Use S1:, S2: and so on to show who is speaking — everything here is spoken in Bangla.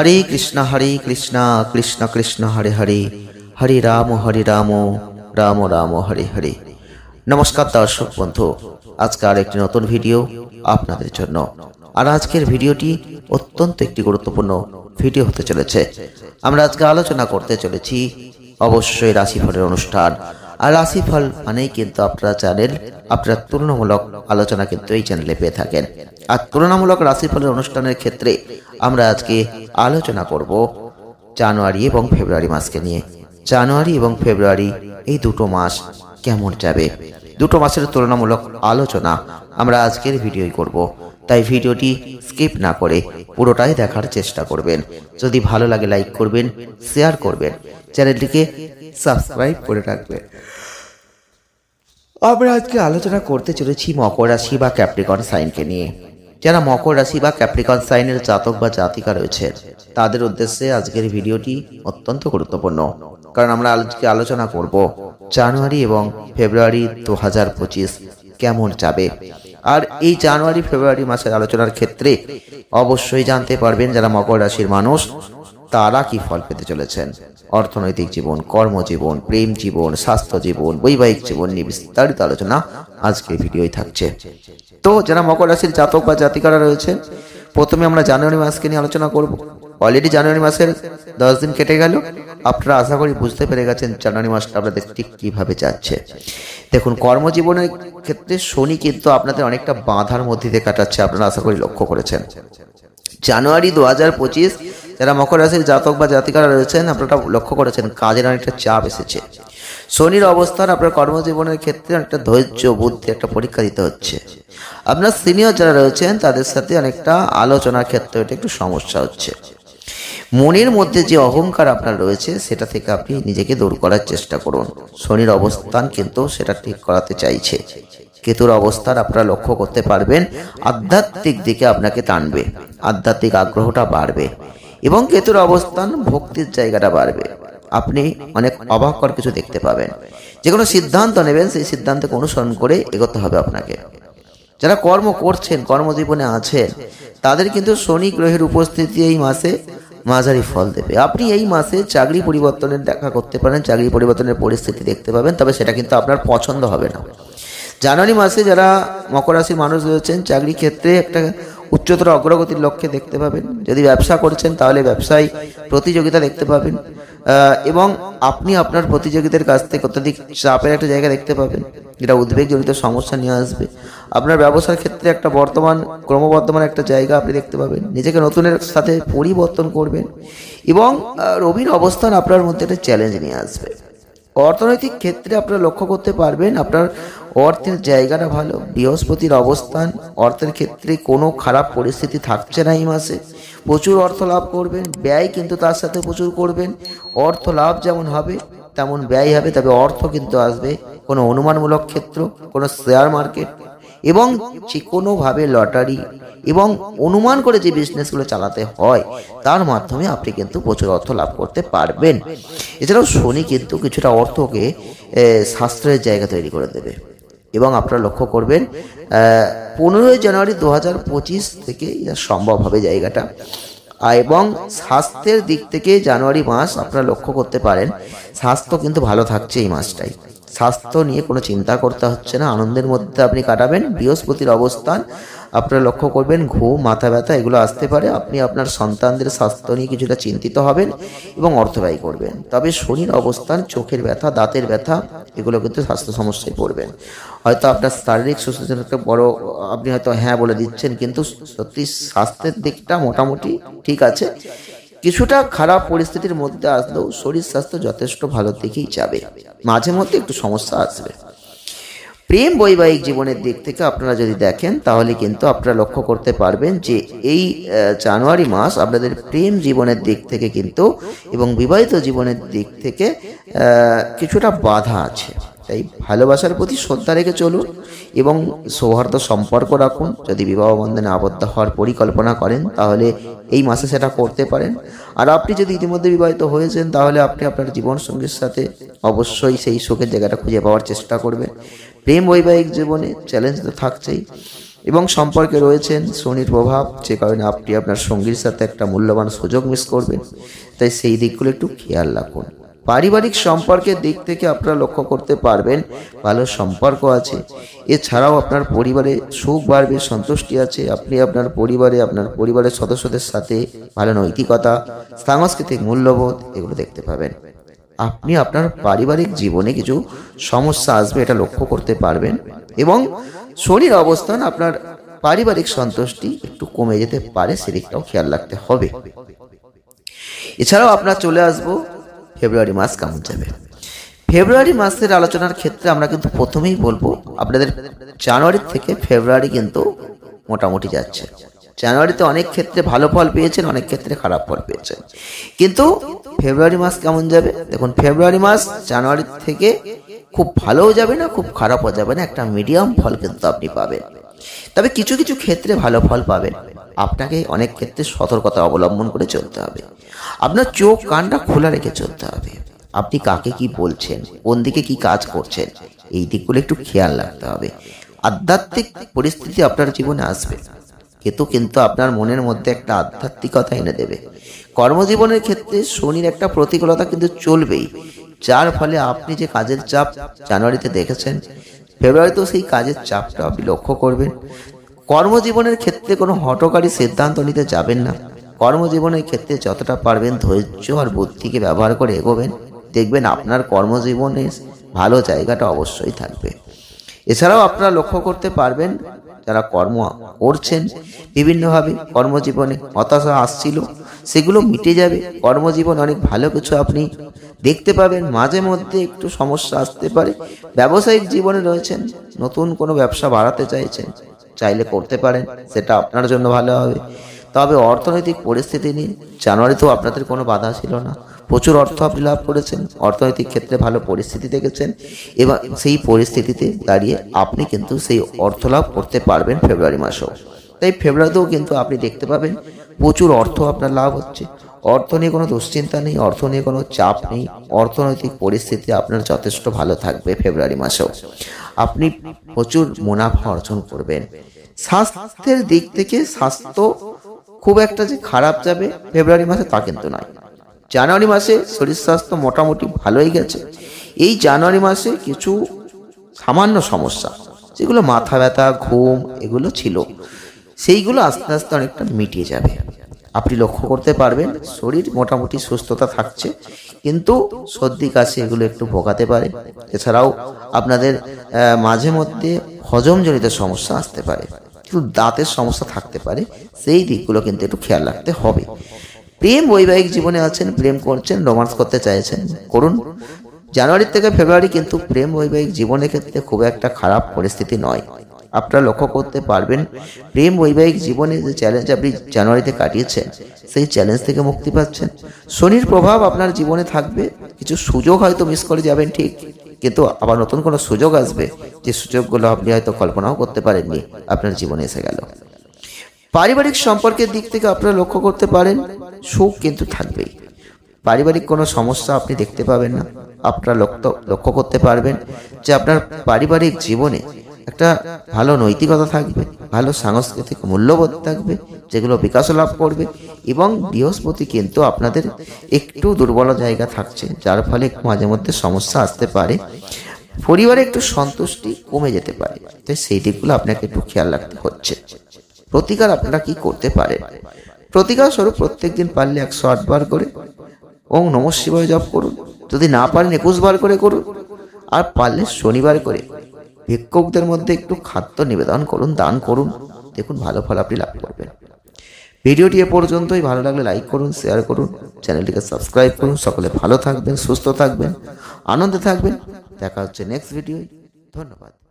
S1: হরে কৃষ্ণ কৃষ্ণ কৃষ্ণ হরে হরে, হরে রাম রাম রাম হরে হরে। নমস্কার দর্শক বন্ধু, আজকে আর একটি নতুন ভিডিও আপনাদের জন্য। আর আজকের ভিডিওটি অত্যন্ত একটি গুরুত্বপূর্ণ ভিডিও হতে চলেছে। আমরা আজকে আলোচনা করতে চলেছি অবশ্যই রাশিফলের অনুষ্ঠান। আর রাশিফল মানেই কিন্তু আপনারা জানেন, আপনারা তুলনামূলক আলোচনা কিন্তু এই চ্যানেলে পেয়ে থাকেন। আর তুলনামূলক রাশিফলের অনুষ্ঠানের ক্ষেত্রে আমরা আজকে আলোচনা করব জানুয়ারি এবং ফেব্রুয়ারি মাসকে নিয়ে। জানুয়ারি এবং ফেব্রুয়ারি এই দুটো মাস কেমন যাবে, দুটো মাসের তুলনামূলক আলোচনা আমরা আজকের ভিডিওই করব। তাই ভিডিওটি স্কিপ না করে পুরোটাই দেখার চেষ্টা করবেন। যদি ভালো লাগে লাইক করবেন, শেয়ার করবেন, চ্যানেলটিকে সাবস্ক্রাইব করে রাখবেন। আমরা আজকে আলোচনা করতে চলেছি মকর রাশি বা ক্যাপ্রিকর্ন সাইনকে নিয়ে। যারা মকর রাশি বা ক্যাপ্রিকর্ন সাইনের জাতক বা জাতিকা রয়েছে তাদের উদ্দেশ্যে আজকের ভিডিওটি অত্যন্ত গুরুত্বপূর্ণ, কারণ আমরা আজকে আলোচনা করব জানুয়ারি এবং ফেব্রুয়ারি 2025 কেমন যাবে। আর এই জানুয়ারি ফেব্রুয়ারি মাসের আলোচনার ক্ষেত্রে অবশ্যই জানতে পারবেন যারা মকর রাশির মানুষ তারা কি ফল পেতে চলেছেন। অর্থনৈতিক জীবন, কর্মজীবন, প্রেম জীবন, স্বাস্থ্য জীবন, বৈবাহিক জীবন নিয়ে বিস্তারিত আলোচনা আজকের ভিডিওই থাকছে। তো যারা মকর রাশির জাতক বা জাতিকারা রয়েছেন, প্রথমে আমরা জানুয়ারি মাসকে নিয়ে আলোচনা করব। অলরেডি জানুয়ারি মাসের 10 দিন কেটে গেল। আপনারা আশা করি বুঝতে পেরে গেছেন জানুয়ারি মাসটা আপনাদের ঠিক কিভাবে যাচ্ছে। দেখুন, কর্মজীবনের ক্ষেত্রে শনি কিন্তু আপনাদের অনেকটা বাধার মধ্যে দিয়ে কাটাচ্ছে, আপনারা আশা করি লক্ষ্য করেছেন। জানুয়ারি 2025 যারা মকর রাশির জাতক বা জাতিকারা রয়েছেন আপনারা লক্ষ্য করেছেন কাজের অনেকটা চাপ এসেছে। শনির অবস্থান আপনার কর্মজীবনের ক্ষেত্রে অনেকটা ধৈর্য বুদ্ধি একটা পরীক্ষা দিতে হচ্ছে। আপনার সিনিয়র যারা রয়েছেন তাদের সাথে অনেকটা আলোচনার ক্ষেত্রে এটা একটু সমস্যা হচ্ছে। মনের মধ্যে যে অহংকার আপনার রয়েছে সেটা থেকে আপনি নিজেকে দূর করার চেষ্টা করুন। শনির অবস্থান কিন্তু সেটা ঠিক করাতে চাইছে। কেতুর অবস্থান আপনারা লক্ষ্য করতে পারবেন আধ্যাত্মিক দিকে আপনাকে টানবে, আধ্যাত্মিক আগ্রহটা বাড়বে এবং কেতুর অবস্থান ভক্তির জায়গাটা বাড়বে। আপনি অনেক অবাককর কিছু দেখতে পাবেন। যে কোনো সিদ্ধান্ত নেবেন সেই সিদ্ধান্তকে অনুসরণ করে এগোতে হবে আপনাকে। যারা কর্ম করছেন, কর্মজীবনে আছেন, তাদের কিন্তু শনি গ্রহের উপস্থিতি এই মাসে মাঝারি ফল দেবে। আপনি এই মাসে চাকরি পরিবর্তনের দেখা করতে পারেন, চাকরি পরিবর্তনের পরিস্থিতি দেখতে পাবেন, তবে সেটা কিন্তু আপনার পছন্দ হবে না। জানুয়ারি মাসে যারা মকর রাশির মানুষ রয়েছেন চাকরি ক্ষেত্রে একটা উচ্চতর অগ্রগতির লক্ষ্যে দেখতে পাবেন। যদি ব্যবসা করছেন তাহলে ব্যবসায় প্রতিযোগিতা দেখতে পাবেন এবং আপনি আপনার প্রতিযোগীদের কাছ থেকে অত্যধিক চাপের একটা জায়গা দেখতে পাবেন, যেটা উদ্বেগজনিত সমস্যা নিয়ে আসবে। আপনার ব্যবসার ক্ষেত্রে একটা ক্রমবর্ধমান একটা জায়গা আপনি দেখতে পাবেন। নিজেকে নতুনের সাথে পরিবর্তন করবেন এবং রবির অবস্থান আপনার মধ্যে একটা চ্যালেঞ্জ নিয়ে আসবে। অর্থনৈতিক ক্ষেত্রে আপনারা লক্ষ্য করতে পারবেন আপনার অর্থের জায়গাটা ভালো। বৃহস্পতির অবস্থান অর্থের ক্ষেত্রে কোনো খারাপ পরিস্থিতি থাকছে না। এই মাসে প্রচুর অর্থ লাভ করবেন, ব্যয় কিন্তু তার সাথে প্রচুর করবেন। অর্থ লাভ যেমন হবে তেমন ব্যয় হবে, তবে অর্থ কিন্তু আসবে কোনো অনুমানমূলক ক্ষেত্র, কোনো শেয়ার মার্কেট এবং যে কোনোভাবে লটারি এবং অনুমান করে যে বিজনেসগুলো চালাতে হয় তার মাধ্যমে আপনি কিন্তু প্রচুর অর্থ লাভ করতে পারবেন। এছাড়াও শনি কিন্তু কিছুটা অর্থকে সাশ্রয়ের জায়গা তৈরি করে দেবে এবং আপনারা লক্ষ্য করবেন 15 জানুয়ারি 2025 থেকে এটা সম্ভব হবে জায়গাটা। এবং স্বাস্থ্যের দিক থেকে জানুয়ারি মাস আপনারা লক্ষ্য করতে পারেন স্বাস্থ্য কিন্তু ভালো থাকছে এই মাসটাই। স্বাস্থ্য নিয়ে কোনো চিন্তা করতে হচ্ছে না, আনন্দের মধ্যে আপনি কাটাবেন। বৃহস্পতির অবস্থান আপনারা লক্ষ্য করবেন ঘুম, মাথা ব্যথা এগুলো আসতে পারে। আপনি আপনার সন্তানদের স্বাস্থ্য নিয়ে কিছুটা চিন্তিত হবেন এবং অর্থ ব্যয় করবেন। তবে শনির অবস্থান চোখের ব্যথা, দাঁতের ব্যথা এগুলো কিন্তু স্বাস্থ্য সমস্যায় পড়বেন। হয়তো আপনার শারীরিক সুস্থতাকে আপনি হয়তো হ্যাঁ বলে দিচ্ছেন, কিন্তু সত্যি স্বাস্থ্যের দিকটা মোটামুটি ঠিক আছে। কিছুটা খারাপ পরিস্থিতির মধ্যে আসলেও শরীর স্বাস্থ্য যথেষ্ট ভালো দিকেই যাবে, মাঝে মধ্যে একটু সমস্যা আসবে। প্রেম বৈবাহিক জীবনের দিক থেকে আপনারা যদি দেখেন তাহলে কিন্তু আপনারা লক্ষ্য করতে পারবেন যে এই জানুয়ারি মাস আপনাদের প্রেম জীবনের দিক থেকে কিন্তু এবং বিবাহিত জীবনের দিক থেকে কিছুটা বাধা আছে। তাই ভালোবাসার প্রতি শ্রদ্ধা রেখে চলুন এবং সৌহার্দ্য সম্পর্ক রাখুন। যদি বিবাহ বন্ধনে আবদ্ধ হওয়ার পরিকল্পনা করেন তাহলে এই মাসে সেটা করতে পারেন। আর আপনি যদি ইতিমধ্যে বিবাহিত হয়েছেন তাহলে আপনি আপনার জীবনসঙ্গীর সাথে অবশ্যই সেই সুখের জায়গাটা খুঁজে পাওয়ার চেষ্টা করবেন। প্রেম বৈবাহিক জীবনে চ্যালেঞ্জ তো থাকছেই, এবং সম্পর্কে রয়েছেন শনির প্রভাব, যে কারণে আপনি আপনার সঙ্গীর সাথে একটা মূল্যবান সুযোগ মিস করবেন, তাই সেই দিকগুলো একটু খেয়াল রাখুন। পারিবারিক সম্পর্কের দিক থেকে আপনারা লক্ষ্য করতে পারবেন ভালো সম্পর্ক আছে। এছাড়াও আপনার পরিবারে সুখ বাড়বে, সন্তুষ্টি আছে। আপনি আপনার পরিবারের সদস্যদের সাথে ভালো নৈতিকতা, সাংস্কৃতিক মূল্যবোধ এগুলো দেখতে পাবেন। আপনি আপনার পারিবারিক জীবনে কিছু সমস্যা আসবে, এটা লক্ষ্য করতে পারবেন। এবং শনির অবস্থান আপনার পারিবারিক সন্তুষ্টি একটু কমে যেতে পারে, সেদিকটাও খেয়াল রাখতে হবে। এছাড়াও আপনার চলে আসবো ফেব্রুয়ারি মাস কেমন যাবে। ফেব্রুয়ারি মাসের আলোচনার ক্ষেত্রে আমরা কিন্তু প্রথমেই বলবো আপনাদের জানুয়ারি থেকে ফেব্রুয়ারি কিন্তু মোটামুটি যাচ্ছে। জানুয়ারিতে অনেক ক্ষেত্রে ভালো ফল পেয়েছেন, অনেক ক্ষেত্রে খারাপ ফল পেয়েছেন, কিন্তু ফেব্রুয়ারি মাস কেমন যাবে দেখুন। ফেব্রুয়ারি মাস জানুয়ারি থেকে খুব ভালোও যাবে না, খুব খারাপও যাবে না, একটা মিডিয়াম ফল কিন্তু আপনি পাবেন। তবে কিছু কিছু ক্ষেত্রে ভালো ফল পাবেন। আপনাকে অনেক ক্ষেত্রে সতর্কতা অবলম্বন করে চলতে হবে। আপনার চোখ কানটা খোলা রেখে চলতে হবে। আপনি কাকে কি বলছেন, কোন দিকে কি কাজ করছেন, এই দিকগুলো একটু খেয়াল রাখতে হবে। আধ্যাত্মিক পরিস্থিতি আপনার জীবনে আসবে, কিন্তু আপনার মনের মধ্যে একটা আধ্যাত্মিকতা এনে দেবে। কর্মজীবনের ক্ষেত্রে শনির একটা প্রতিকূলতা কিন্তু চলবেই, যার ফলে আপনি যে কাজের চাপ জানুয়ারিতে দেখেছেন, ফেব্রুয়ারিতেও সেই কাজের চাপটা আপনি লক্ষ্য করবেন। কর্মজীবনের ক্ষেত্রে কোনো হঠকারী সিদ্ধান্ত নিতে যাবেন না। কর্মজীবনের ক্ষেত্রে যতটা পারবেন ধৈর্য আর বুদ্ধিকে ব্যবহার করে এগোবেন, দেখবেন আপনার কর্মজীবনের ভালো জায়গাটা অবশ্যই থাকবে। এছাড়াও আপনারা লক্ষ্য করতে পারবেন যারা কর্ম করছেন বিভিন্নভাবে কর্মজীবনে হতাশা আসছিল, সেগুলো মিটে যাবে। কর্মজীবন অনেক ভালো কিছু আপনি দেখতে পাবেন। মাঝে মধ্যে একটু সমস্যা আসতে পারে। ব্যবসায়িক জীবনে রয়েছেন, নতুন কোনো ব্যবসা বাড়াতে চাইছেন, চাইলে করতে পারেন, সেটা আপনার জন্য ভালো হবে। তবে অর্থনৈতিক পরিস্থিতি নিয়ে জানুয়ারিতেও আপনাদের কোনো বাধা ছিল না, প্রচুর অর্থ আপনি লাভ করেছেন, অর্থনৈতিক ক্ষেত্রে ভালো পরিস্থিতি দেখেছেন, এবং সেই পরিস্থিতিতে দাঁড়িয়ে আপনি কিন্তু সেই অর্থ লাভ করতে পারবেন ফেব্রুয়ারি মাসেও। তাই ফেব্রুয়ারিতেও কিন্তু আপনি দেখতে পাবেন প্রচুর অর্থ আপনার লাভ হচ্ছে। অর্থ নিয়ে কোনো দুশ্চিন্তা নেই, অর্থ নিয়ে কোনো চাপ নেই। অর্থনৈতিক পরিস্থিতি আপনার যথেষ্ট ভালো থাকবে ফেব্রুয়ারি মাসেও। আপনি প্রচুর মুনাফা অর্জন করবেন। স্বাস্থ্যের দিক থেকে স্বাস্থ্য খুব একটা যে খারাপ যাবে ফেব্রুয়ারি মাসে তা কিন্তু নয়। জানুয়ারি মাসে শরীর স্বাস্থ্য মোটামুটি ভালোই গেছে। এই জানুয়ারি মাসে কিছু সামান্য সমস্যা, যেগুলো মাথা ব্যথা, ঘুম এগুলো ছিল, সেইগুলো আস্তে আস্তে অনেকটা মিটিয়ে যাবে। আপনি লক্ষ্য করতে পারবেন শরীর মোটামুটি সুস্থতা থাকছে, কিন্তু সর্দি কাশি এগুলো একটু ভোগাতে পারে। এছাড়াও আপনাদের মাঝে মধ্যে হজমজনিত সমস্যা আসতে পারে, কিন্তু দাঁতের সমস্যা থাকতে পারে, সেই দিকগুলো কিন্তু একটু খেয়াল রাখতে হবে। প্রেম বৈবাহিক জীবনে আছেন, প্রেম করছেন, রোমান্স করতে চাইছেন, করুন। জানুয়ারি থেকে ফেব্রুয়ারি কিন্তু প্রেম বৈবাহিক জীবনের ক্ষেত্রে খুব একটা খারাপ পরিস্থিতি নয়। আপনারা লক্ষ্য করতে পারবেন প্রেম বৈবাহিক জীবনে যে চ্যালেঞ্জ আপনি জানুয়ারিতে কাটিয়েছেন, সেই চ্যালেঞ্জ থেকে মুক্তি পাচ্ছেন। শনির প্রভাব আপনার জীবনে থাকবে, কিছু সুযোগ হয়তো মিস করে যাবেন ঠিক, কিন্তু আবার নতুন কোনো সুযোগ আসবে, যে সুযোগগুলো আপনি হয়তো কল্পনাও করতে পারেননি আপনার জীবনে এসে গেল। পারিবারিক সম্পর্কের দিক থেকে আপনারা লক্ষ্য করতে পারেন সুখ কিন্তু থাকবেই। পারিবারিক কোনো সমস্যা আপনি দেখতে পাবেন না। আপনারা লক্ষ্য করতে পারবেন যে আপনার পারিবারিক জীবনে একটা ভালো নৈতিকতা থাকবে, ভালো সাংস্কৃতিক মূল্যবোধ থাকবে, যেগুলো বিকাশ লাভ করবে। এবং বৃহস্পতি কিন্তু আপনাদের একটু দুর্বল জায়গা থাকছে, যার ফলে মাঝে মধ্যে সমস্যা আসতে পারে, পরিবারে একটু সন্তুষ্টি কমে যেতে পারে। তাই সেই দিকগুলো আপনাকে একটু খেয়াল রাখতে হচ্ছে। প্রতিকার আপনারা কি করতে পারেন? প্রতিকার স্বরূপ প্রত্যেকদিন পারলে 108 বার করে ওম নমঃ শিবায় জপ করুন। যদি না পারেন 21 বার করে করুন, আর পারলে শনিবার করে ভিক্ষুকদের মধ্যে একটু খাদ্য নিবেদন করুন, দান করুন। দেখুন ভালো ফল আপনি লাভ করবেন। ভিডিওটি এ পর্যন্তই। ভালো লাগলে লাইক করুন, শেয়ার করুন, চ্যানেলটিকে সাবস্ক্রাইব করুন। সকলে ভালো থাকবেন, সুস্থ থাকবেন, আনন্দে থাকবেন। দেখা হচ্ছে নেক্সট ভিডিও। ধন্যবাদ।